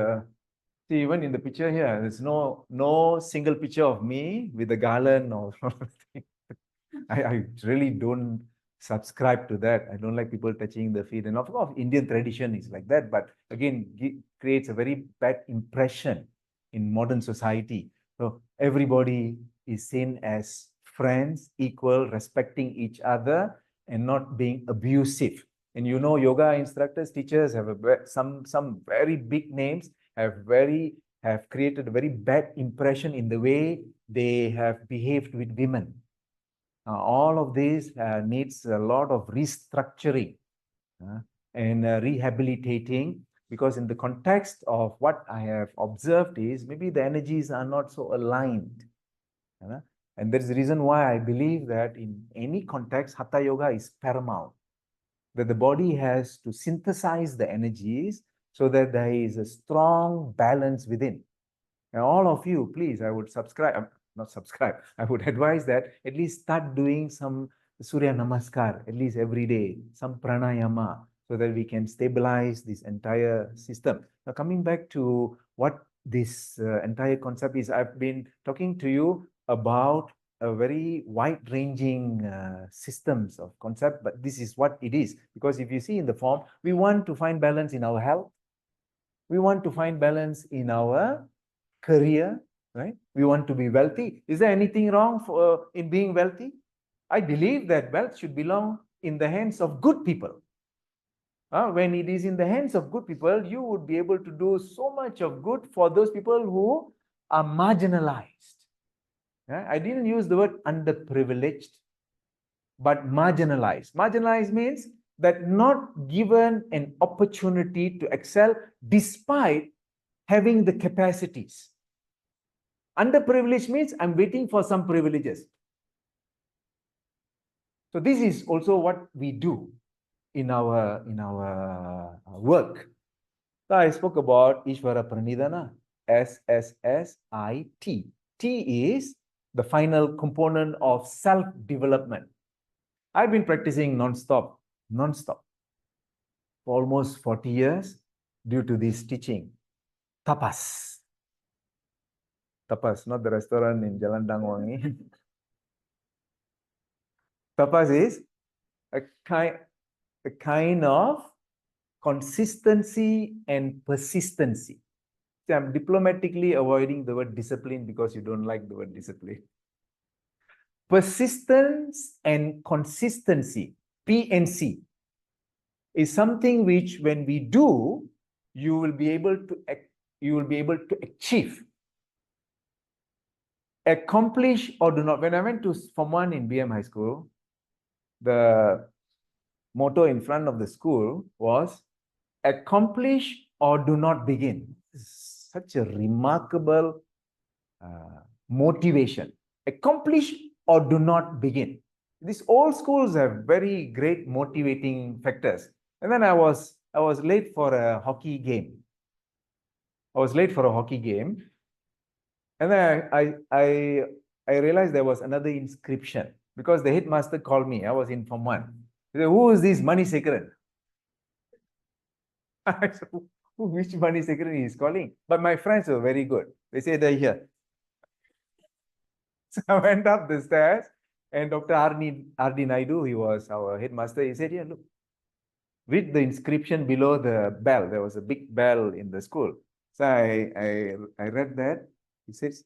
see. Even in the picture here, there's no single picture of me with a garland or something. I really don't subscribe to that. I don't like people touching the feet. And of course, Indian tradition is like that. But again, it creates a very bad impression in modern society. So everybody is seen as friends, equal, respecting each other, and not being abusive. And yoga instructors, teachers have some very big names, have created a very bad impression in the way they have behaved with women. All of this needs a lot of restructuring and rehabilitating, because in the context of what I have observed is maybe the energies are not so aligned. And that's the reason why I believe that in any context, Hatha Yoga is paramount, that the body has to synthesize the energies so that there is a strong balance within. And all of you, please, I would subscribe, not subscribe, I would advise that at least start doing some Surya Namaskar, at least every day, some pranayama, so that we can stabilize this entire system. Now, coming back to what this entire concept is, I've been talking to you about a very wide-ranging systems of concept, but this is what it is. Because if you see in the form, we want to find balance in our health. We want to find balance in our career, right? We want to be wealthy. Is there anything wrong in being wealthy? I believe that wealth should belong in the hands of good people. When it is in the hands of good people, you would be able to do so much of good for those people who are marginalized. I didn't use the word underprivileged, but marginalized. Marginalized means that not given an opportunity to excel despite having the capacities. Underprivileged means I'm waiting for some privileges. So this is also what we do in our work. So I spoke about Ishvara Pranidhana, SSSIT. T is the final component of self-development. I've been practicing non-stop for almost 40 years due to this teaching. Tapas. Tapas, not the restaurant in Jalan Dangwangi. Tapas is a kind of consistency and persistency. So I'm diplomatically avoiding the word discipline because you don't like the word discipline. Persistence and consistency, PNC, is something which when we do, you will be able to achieve. Accomplish or do not. When I went to Form 1 in BM High School, the motto in front of the school was accomplish or do not begin. Such a remarkable motivation. Accomplish or do not begin. These old schools have very great motivating factors. And then I was late for a hockey game. And then I realized there was another inscription because the headmaster called me. I was in Form 1. He said, "Who is this Manisekaran?" I said, which Manisekaran he is calling? But my friends were very good. They said, "They're here." So I went up the stairs and Dr. R.D. Naidu, he was our headmaster. He said, "Yeah, look, read the inscription below the bell." There was a big bell in the school. So I read that. He says,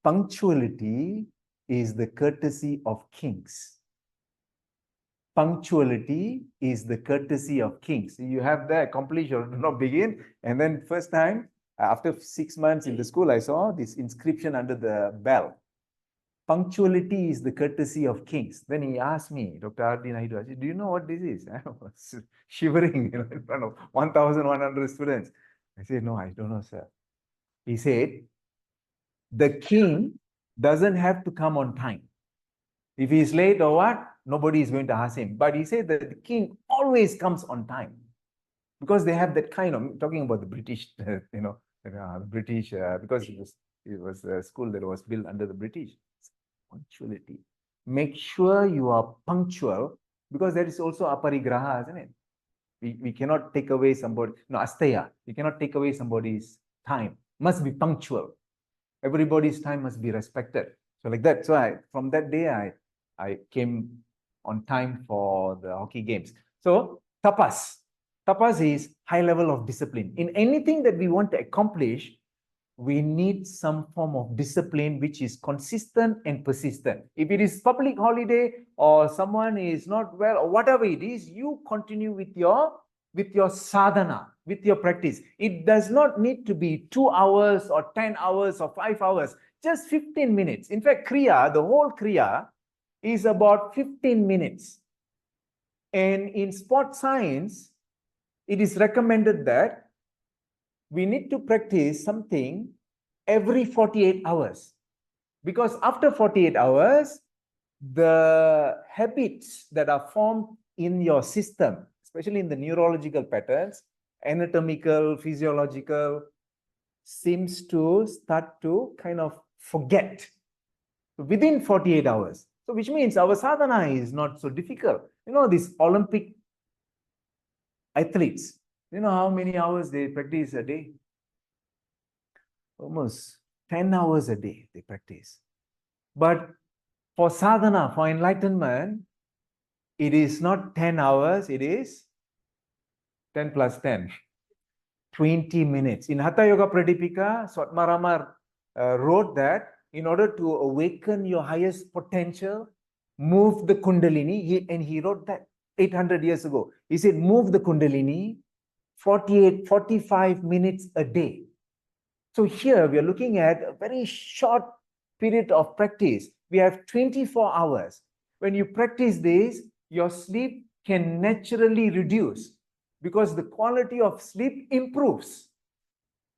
punctuality is the courtesy of kings. Punctuality is the courtesy of kings. You have the accomplish or do not begin. And then first time, after 6 months in the school, I saw this inscription under the bell. Punctuality is the courtesy of kings. Then he asked me, Dr. R.D. Naidu, I said, "Do you know what this is?" I was shivering in front of 1,100 students. I said, "No, I don't know, sir." He said, the king doesn't have to come on time. If he's late or what, nobody is going to ask him. But he said that the king always comes on time because they have that kind of, talking about the British, British, because it was a school that was built under the British. Punctuality. Make sure you are punctual because there is also aparigraha, isn't it? We cannot take away somebody, no, asteya. We cannot take away somebody's time. Must be punctual. Everybody's time must be respected. So like that. So from that day, I came on time for the hockey games. So tapas. Tapas is high level of discipline. In anything that we want to accomplish, we need some form of discipline which is consistent and persistent. If it is public holiday or someone is not well or whatever it is, you continue with your with your sadhana, with your practice. It does not need to be 2 hours or 10 hours or 5 hours, just 15 minutes. In fact, Kriya, the whole Kriya is about 15 minutes. And in sport science, it is recommended that we need to practice something every 48 hours. Because after 48 hours, the habits that are formed in your system, especially in the neurological patterns, anatomical, physiological, seems to start to kind of forget within 48 hours. So which means our sadhana is not so difficult. You know, these Olympic athletes, you know how many hours they practice a day? Almost 10 hours a day they practice. But for sadhana, for enlightenment, it is not 10 hours, it is 10 plus 10, 20 minutes. In Hatha Yoga Pradipika, Swatmaramar wrote that in order to awaken your highest potential, move the Kundalini, and he wrote that 800 years ago. He said, move the Kundalini 45 minutes a day. So here we are looking at a very short period of practice. We have 24 hours. When you practice this, your sleep can naturally reduce because the quality of sleep improves.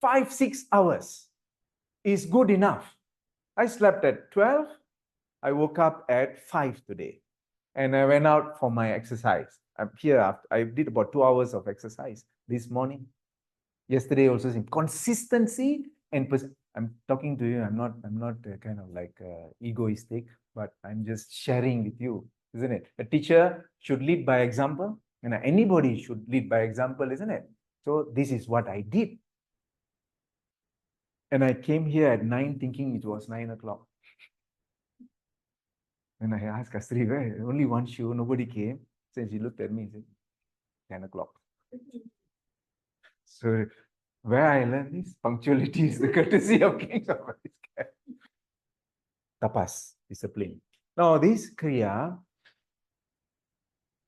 5-6 hours is good enough. I slept at 12. I woke up at 5 today. And I went out for my exercise. I'm here after, I did about 2 hours of exercise this morning. Yesterday also, consistency and I'm talking to you. I'm not kind of like egoistic, but I'm just sharing with you, isn't it? A teacher should lead by example, and anybody should lead by example, isn't it? So this is what I did. And I came here at 9 thinking it was 9 o'clock. And I asked Kastri, where? Only one shoe, nobody came. So she looked at me and said, 10 o'clock. So where I learned this, punctuality is the courtesy of kings of tapas, discipline. Now this Kriya,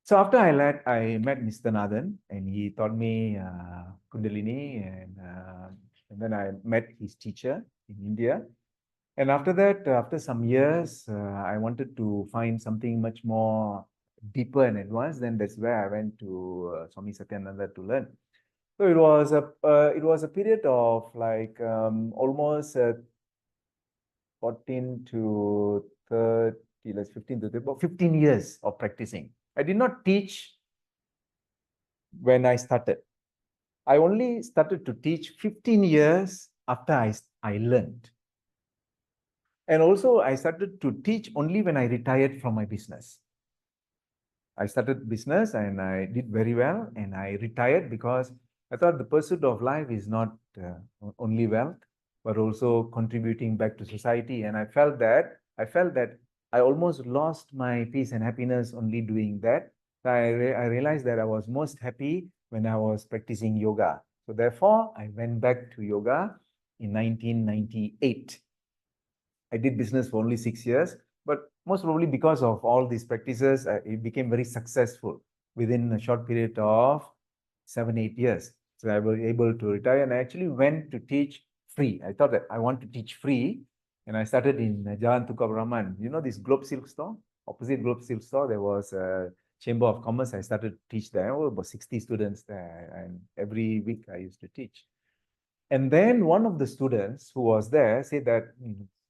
so after I met Mr. Nathan and he taught me Kundalini and then I met his teacher in India. And after that, after some years, I wanted to find something much more deeper and advanced. Then that's where I went to Swami Satyananda to learn. So it was a period of like almost 14 to 30, let's 15 to 30, about 15 years of practicing. I did not teach when I started. I only started to teach 15 years after I learned. And also I started to teach only when I retired from my business. I started business and I did very well and I retired because I thought the pursuit of life is not only wealth, but also contributing back to society. And I felt that I almost lost my peace and happiness only doing that. So I realized that I was most happy when I was practicing yoga. So therefore, I went back to yoga in 1998. I did business for only 6 years, but most probably because of all these practices, it became very successful within a short period of 7-8 years. So I was able to retire and I actually went to teach free. I thought that I want to teach free. And I started in Jalan Tukar Rahman. You know this Globe Silk store? Opposite Globe Silk store, there was a Chamber of Commerce. I started to teach there. About 60 students there. And every week I used to teach. And then one of the students who was there said that,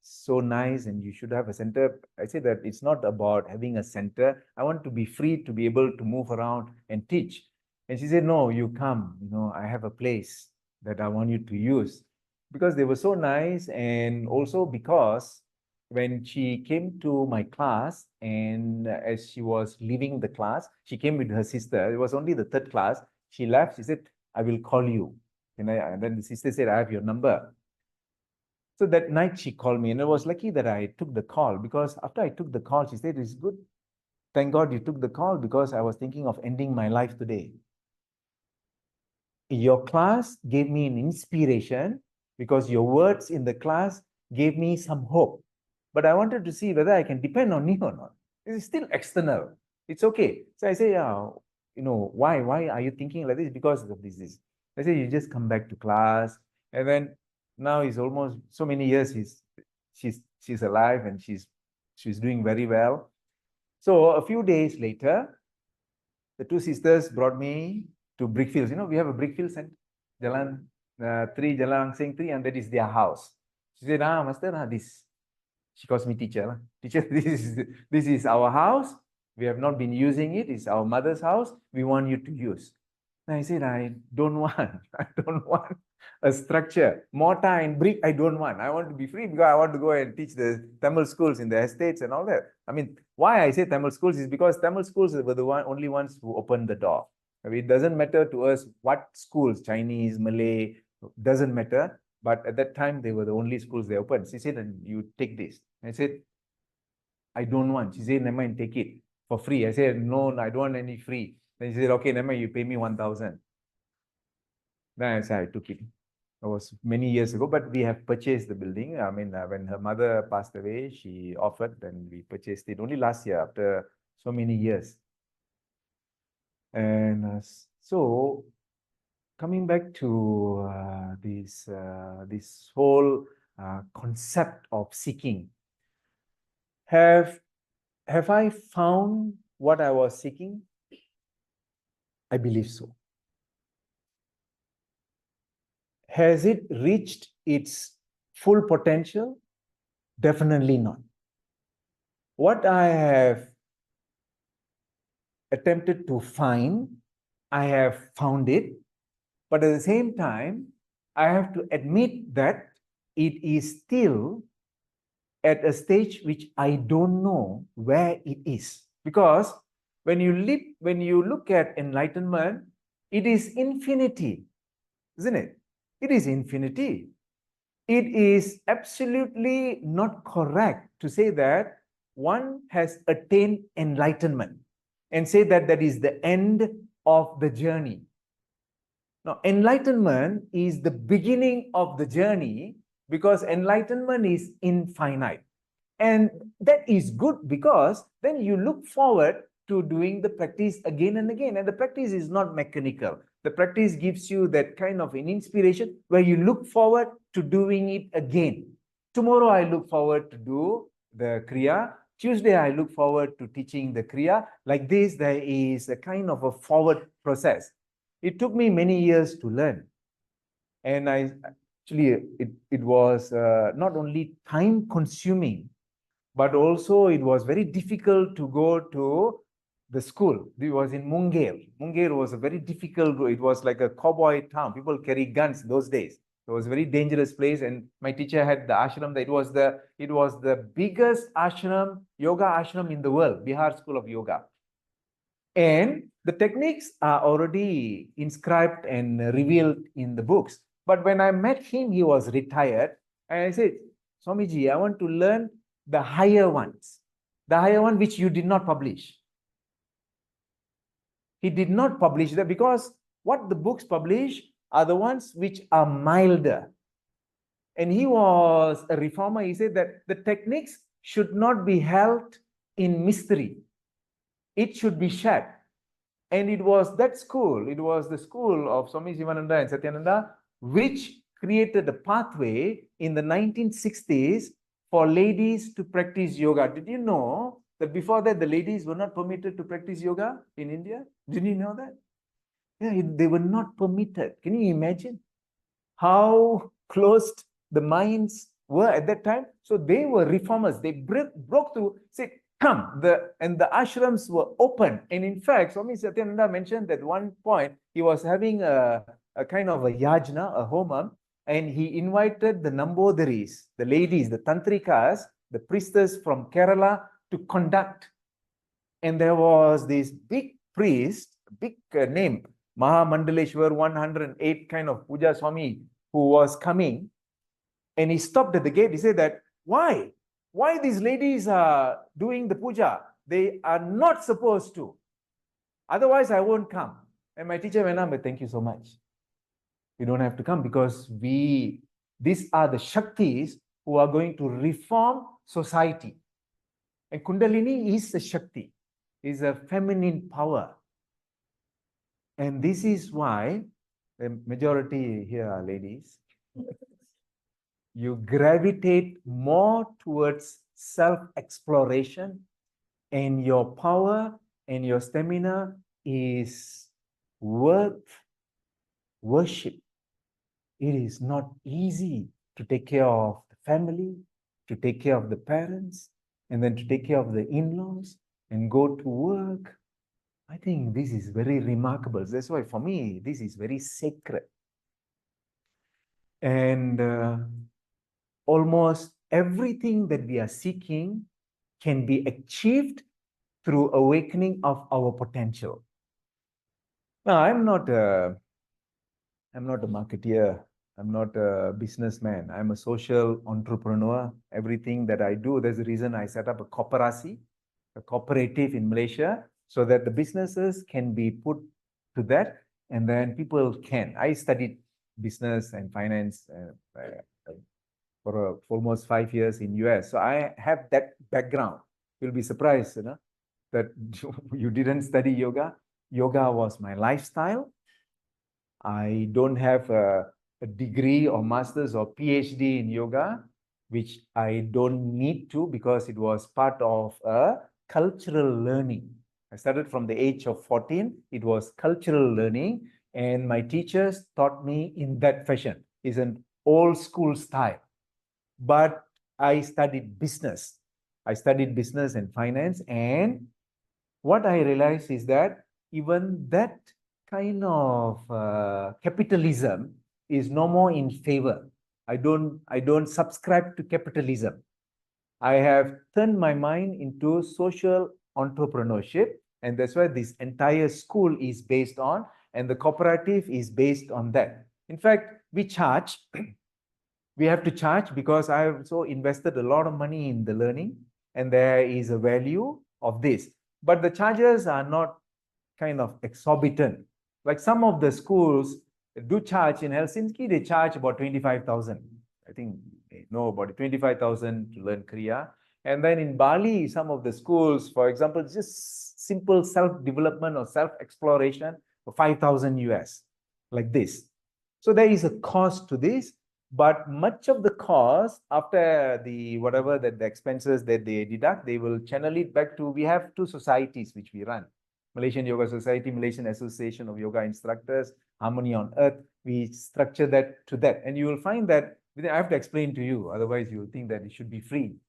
so nice and you should have a center. I say that it's not about having a center. I want to be free to be able to move around and teach. And she said, no, you come, I have a place that I want you to use. Because they were so nice and also because when she came to my class and as she was leaving the class, she came with her sister. It was only the 3rd class. She left. She said, I will call you. And then the sister said, I have your number. So that night she called me and I was lucky that I took the call because after I took the call, she said, it's good. Thank God you took the call because I was thinking of ending my life today. Your class gave me an inspiration because your words in the class gave me some hope. But I wanted to see whether I can depend on you or not. It is still external. It's okay. So I say, yeah, why are you thinking like this? Because of this. I said, you just come back to class. And then now he's almost so many years, she's alive and she's doing very well. So a few days later, the two sisters brought me to Brickfields. We have a Brickfields and Jalan 3, Jalan Sing 3, and that is their house. She said, Master, this. She calls me teacher. Teacher, this is our house. We have not been using it. It's our mother's house. We want you to use. And I said, I don't want. I don't want a structure. Mortar and brick, I don't want. I want to be free because I want to go and teach the Tamil schools in the estates and all that. I mean, why I say Tamil schools is because Tamil schools were the only ones who opened the door. I mean, it doesn't matter to us what schools, Chinese, Malay, doesn't matter. But at that time, they were the only schools they opened. She said, you take this. I said, I don't want. She said, never mind, take it for free. I said, no, I don't want any free. Then she said, okay, never mind, you pay me 1,000. Then I said, I took it. It was many years ago, but we have purchased the building. I mean, when her mother passed away, she offered, then we purchased it only last year after so many years. And so coming back to this whole concept of seeking, have I found what I was seeking? I believe so. Has it reached its full potential? Definitely not. What I have attempted to find, I have found it. But at the same time, I have to admit that it is still at a stage which I don't know where it is. Because when you look at enlightenment, it is infinity, isn't it? It is infinity. It is absolutely not correct to say that one has attained enlightenment and say that that is the end of the journey. Now, enlightenment is the beginning of the journey because enlightenment is infinite. And that is good because then you look forward to doing the practice again and again. And the practice is not mechanical. The practice gives you that kind of an inspiration where you look forward to doing it again. Tomorrow, I look forward to do the Kriya. Tuesday, I look forward to teaching the Kriya. Like this, there is a kind of a forward process. It took me many years to learn. And it was not only time consuming, but also it was very difficult to go to the school. It was in Munger. Munger was a very difficult, it was like a cowboy town. People carry guns those days. It was a very dangerous place. And my teacher had the ashram. It was the biggest ashram, yoga ashram in the world, Bihar School of Yoga. And the techniques are already inscribed and revealed in the books. But when I met him, he was retired. And I said, Swamiji, I want to learn the higher ones, the higher one which you did not publish. He did not publish that because what the books publish are the ones which are milder. And he was a reformer. He said that the techniques should not be held in mystery. It should be shared. And it was that school, it was the school of Swami Sivananda and Satyananda, which created a pathway in the 1960s for ladies to practice yoga. Did you know that before that, the ladies were not permitted to practice yoga in India? Did you know that? Yeah, they were not permitted. Can you imagine how closed the minds were at that time? So they were reformers. They broke through, said, come. And the ashrams were open. And in fact, Swami Satyananda mentioned at one point, he was having a kind of a yajna, a homam, and he invited the Nambodharis, the ladies, the tantrikas, the priestess from Kerala to conduct. And there was this big priest, big name, Mahamandaleshwar 108 kind of Puja Swami, who was coming. And he stopped at the gate. He said that, why? Why these ladies are doing the puja? They are not supposed to. Otherwise, I won't come. And my teacher went on, but thank you so much. You don't have to come because these are the Shaktis who are going to reform society. And Kundalini is a Shakti, is a feminine power. And this is why the majority here are ladies. You gravitate more towards self-exploration, and your power and your stamina is worth worship. It is not easy to take care of the family, to take care of the parents, and then to take care of the in-laws and go to work. I think this is very remarkable. That's why for me, this is very sacred. And almost everything that we are seeking can be achieved through awakening of our potential. Now, I'm not a marketeer. I'm not a businessman. I'm a social entrepreneur. Everything that I do, there's a reason I set up a koperasi, a cooperative in Malaysia, so that the businesses can be put to that, and then people can. I studied business and finance for almost 5 years in US, so I have that background. You'll be surprised, that you didn't study yoga. Yoga was my lifestyle. I don't have a degree or master's or PhD in yoga, which I don't need to because it was part of a cultural learning. I started from the age of 14. It was cultural learning, and my teachers taught me in that fashion. It's an old school style. But I studied business. I studied business and finance, and what I realized is that even that kind of capitalism is no more in favor. I don't subscribe to capitalism. I have turned my mind into social entrepreneurship, and that's why this entire school is based on, and the cooperative is based on that. In fact, we charge. We have to charge because I have also invested a lot of money in the learning, and there is a value of this. But the charges are not kind of exorbitant. Like some of the schools do charge in Helsinki, they charge about 25,000. I think they know about it, 25,000 to learn Kriya. And then in Bali, some of the schools, for example, just simple self-development or self-exploration for 5,000 US, like this. So there is a cost to this, but much of the cost after the whatever that the expenses that they deduct, they will channel it back to, we have two societies which we run. Malaysian Yoga Society, Malaysian Association of Yoga Instructors, Harmony on Earth. We structure that to that. And you will find that, I have to explain to you, otherwise you will think that it should be free.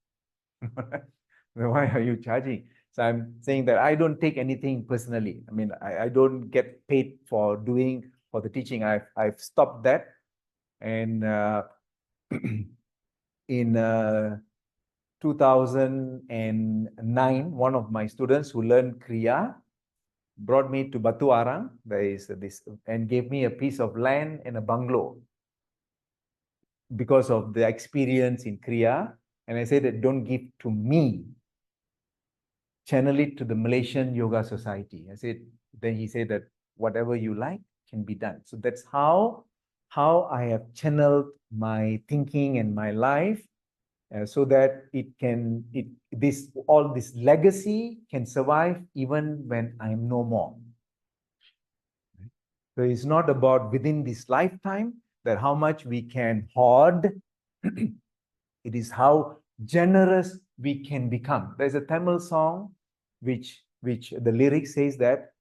Why are you charging? So I'm saying that I don't take anything personally. I mean, I don't get paid for the teaching. I've stopped that. And in 2009, one of my students who learned Kriya brought me to Batu Arang. There is this, and gave me a piece of land and a bungalow because of the experience in Kriya. And I said that don't give to me, channel it to the Malaysian Yoga Society. I said, then he said that whatever you like can be done. So that's how I have channeled my thinking and my life, so that all this legacy can survive even when I'm no more. So it's not about within this lifetime that how much we can hoard. It is how generous we can become. There's a Tamil song which the lyric says that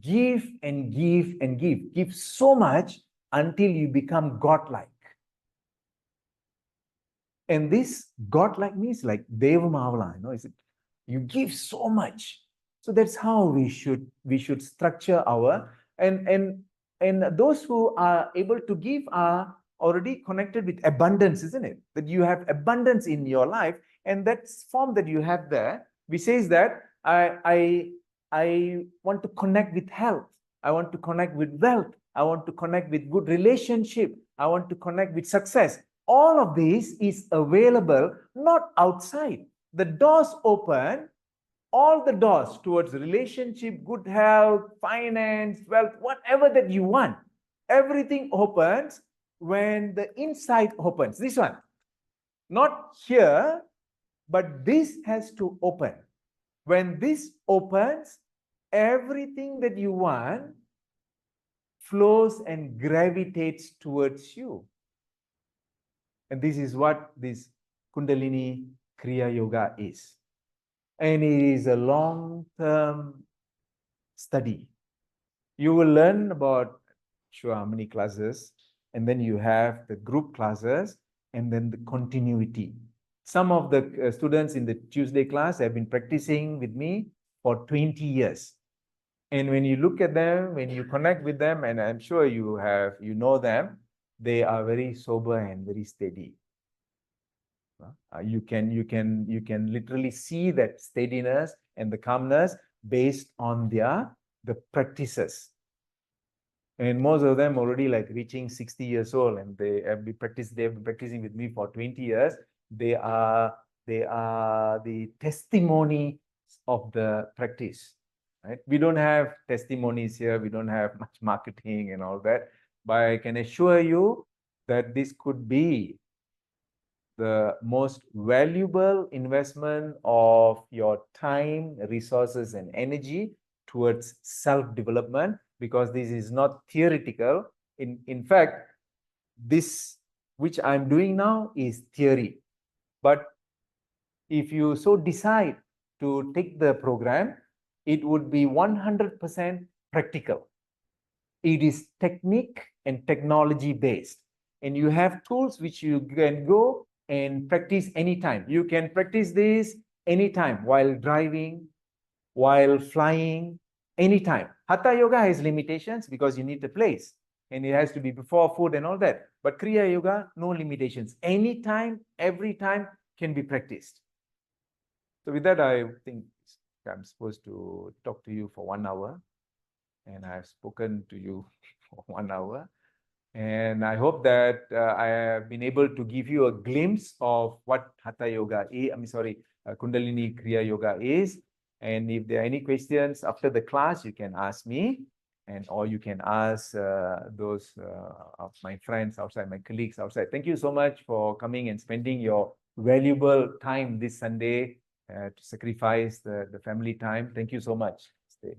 give and give and give. Give so much until you become godlike. And this godlike means like Deva Mavala, is it? You give so much. So that's how we should structure our, and those who are able to give are already connected with abundance, isn't it? That you have abundance in your life, and that form that you have there, which says that I want to connect with health. I want to connect with wealth. I want to connect with good relationship. I want to connect with success. All of this is available, not outside. The doors open, all the doors towards relationship, good health, finance, wealth, whatever that you want. Everything opens when the inside opens. This one, not here, but this has to open. When this opens, everything that you want flows and gravitates towards you. And this is what this Kundalini Kriya Yoga is. And it is a long-term study. You will learn about sure how many classes, and then you have the group classes, and then the continuity. Some of the students in the Tuesday class have been practicing with me for 20 years. And when you look at them, when you connect with them, and I'm sure you know them, they are very sober and very steady. You can literally see that steadiness and the calmness based on the practices. And most of them already like reaching 60 years old, and they have been practicing with me for 20 years. They are the testimony of the practice. Right? We don't have testimonies here. We don't have much marketing and all that. But I can assure you that this could be the most valuable investment of your time, resources, and energy towards self-development, because this is not theoretical. In fact, this which I'm doing now is theory. But if you so decide to take the program, it would be 100% practical. It is technique and technology based. And you have tools which you can go and practice anytime. You can practice this anytime, while driving, while flying, anytime. Hatha yoga has limitations because you need a place, and it has to be before food and all that. But Kriya yoga, no limitations. Anytime, every time can be practiced. So with that, I think I'm supposed to talk to you for 1 hour, and I've spoken to you for 1 hour. And I hope that I have been able to give you a glimpse of what Hatha Yoga is, Kundalini Kriya Yoga is. And if there are any questions after the class, you can ask me, or you can ask those of my friends outside, my colleagues outside. Thank you so much for coming and spending your valuable time this Sunday to sacrifice the family time. Thank you so much. Stay.